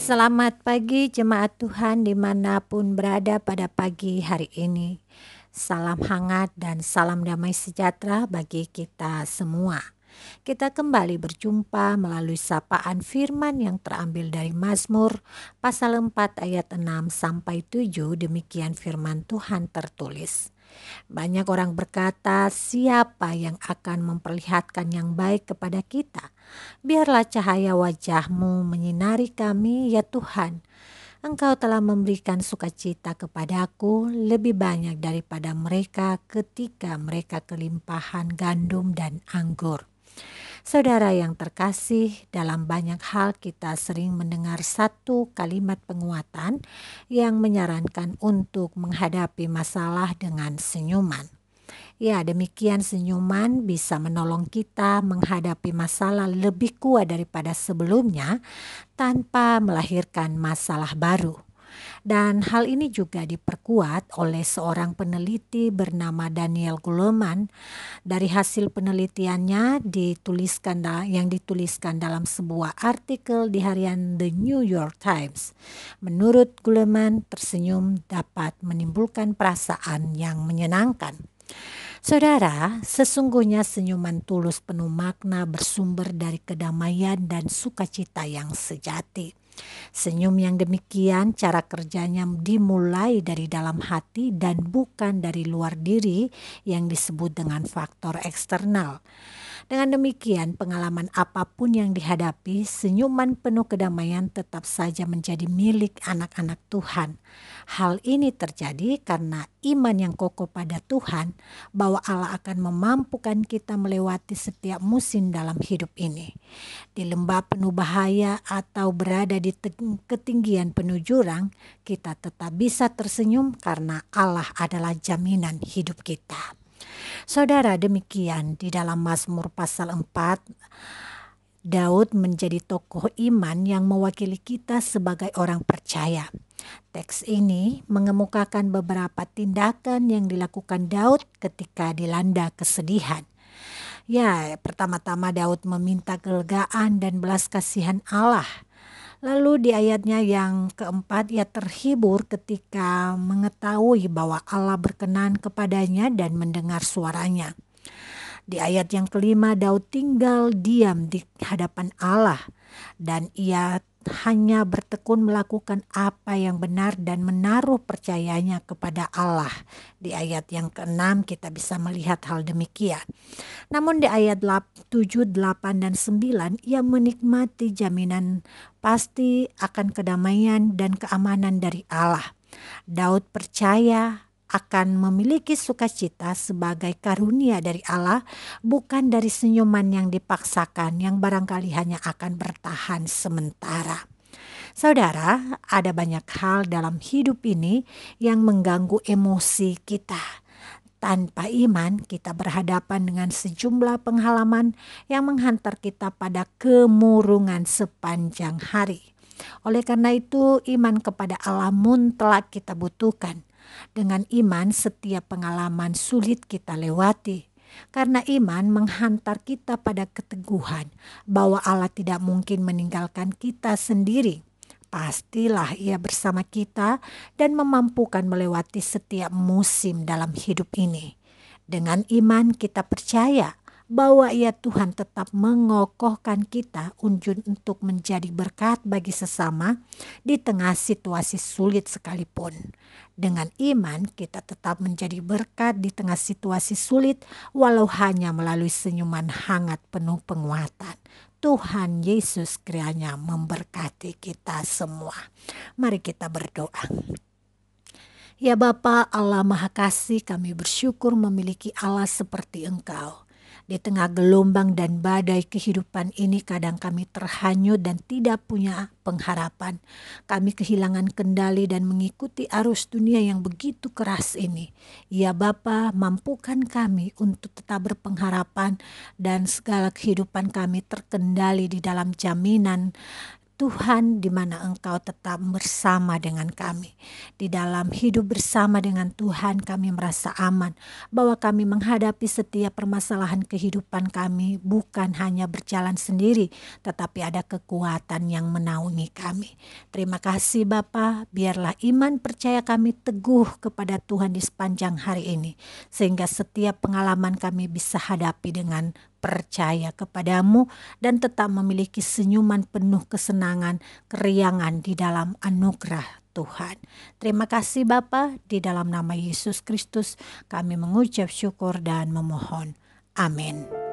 Selamat pagi jemaat Tuhan dimanapun berada pada pagi hari ini. Salam hangat dan salam damai sejahtera bagi kita semua. Kita kembali berjumpa melalui sapaan firman yang terambil dari Mazmur pasal 4 ayat 6 sampai 7. Demikian firman Tuhan tertulis. Banyak orang berkata, siapa yang akan memperlihatkan yang baik kepada kita? Biarlah cahaya wajah-Mu menyinari kami, ya Tuhan. Engkau telah memberikan sukacita kepadaku lebih banyak daripada mereka ketika mereka kelimpahan gandum dan anggur. Saudara yang terkasih, dalam banyak hal kita sering mendengar satu kalimat penguatan yang menyarankan untuk menghadapi masalah dengan senyuman. Ya, demikian senyuman bisa menolong kita menghadapi masalah lebih kuat daripada sebelumnya tanpa melahirkan masalah baru. Dan hal ini juga diperkuat oleh seorang peneliti bernama Daniel Goleman. Dari hasil penelitiannya yang dituliskan dalam sebuah artikel di harian The New York Times. Menurut Goleman, tersenyum dapat menimbulkan perasaan yang menyenangkan. Saudara, sesungguhnya senyuman tulus penuh makna bersumber dari kedamaian dan sukacita yang sejati. Senyum yang demikian cara kerjanya dimulai dari dalam hati dan bukan dari luar diri yang disebut dengan faktor eksternal. Dengan demikian, pengalaman apapun yang dihadapi, senyuman penuh kedamaian tetap saja menjadi milik anak-anak Tuhan. Hal ini terjadi karena iman yang kokoh pada Tuhan, bahwa Allah akan memampukan kita melewati setiap musim dalam hidup ini. Di lembah penuh bahaya atau berada di ketinggian penuh jurang, kita tetap bisa tersenyum karena Allah adalah jaminan hidup kita. Saudara, demikian di dalam Mazmur pasal 4, Daud menjadi tokoh iman yang mewakili kita sebagai orang percaya. Teks ini mengemukakan beberapa tindakan yang dilakukan Daud ketika dilanda kesedihan. Ya, pertama-tama Daud meminta kelegaan dan belas kasihan Allah. Lalu di ayatnya yang keempat, ia terhibur ketika mengetahui bahwa Allah berkenan kepadanya dan mendengar suaranya. Di ayat yang kelima, Daud tinggal diam di hadapan Allah dan ia hanya bertekun melakukan apa yang benar dan menaruh percayanya kepada Allah. Di ayat yang keenam kita bisa melihat hal demikian. Namun di ayat 7, 8, dan 9 ia menikmati jaminan pasti akan kedamaian dan keamanan dari Allah. Daud percaya akan memiliki sukacita sebagai karunia dari Allah, bukan dari senyuman yang dipaksakan yang barangkali hanya akan bertahan sementara. Saudara, ada banyak hal dalam hidup ini yang mengganggu emosi kita. Tanpa iman, kita berhadapan dengan sejumlah pengalaman yang menghantar kita pada kemurungan sepanjang hari. Oleh karena itu, iman kepada Allah mutlak kita butuhkan. Dengan iman, setiap pengalaman sulit kita lewati. Karena iman menghantar kita pada keteguhan bahwa Allah tidak mungkin meninggalkan kita sendiri. Pastilah ia bersama kita dan memampukan melewati setiap musim dalam hidup ini. Dengan iman kita percaya bahwa ia Tuhan tetap mengokohkan kita untuk menjadi berkat bagi sesama di tengah situasi sulit sekalipun. Dengan iman kita tetap menjadi berkat di tengah situasi sulit walau hanya melalui senyuman hangat penuh penguatan. Tuhan Yesus kiranya memberkati kita semua. Mari kita berdoa. Ya Bapa Allah Maha Kasih, kami bersyukur memiliki Allah seperti Engkau. Di tengah gelombang dan badai kehidupan ini kadang kami terhanyut dan tidak punya pengharapan. Kami kehilangan kendali dan mengikuti arus dunia yang begitu keras ini. Ya Bapa, mampukan kami untuk tetap berpengharapan dan segala kehidupan kami terkendali di dalam jaminan Tuhan, di mana Engkau tetap bersama dengan kami. Di dalam hidup bersama dengan Tuhan, kami merasa aman bahwa kami menghadapi setiap permasalahan kehidupan kami bukan hanya berjalan sendiri, tetapi ada kekuatan yang menaungi kami. Terima kasih Bapa, biarlah iman percaya kami teguh kepada Tuhan di sepanjang hari ini, sehingga setiap pengalaman kami bisa hadapi dengan percaya kepadamu dan tetap memiliki senyuman penuh kesenangan, keriangan di dalam anugerah Tuhan. Terima kasih Bapa, di dalam nama Yesus Kristus kami mengucap syukur dan memohon. Amin.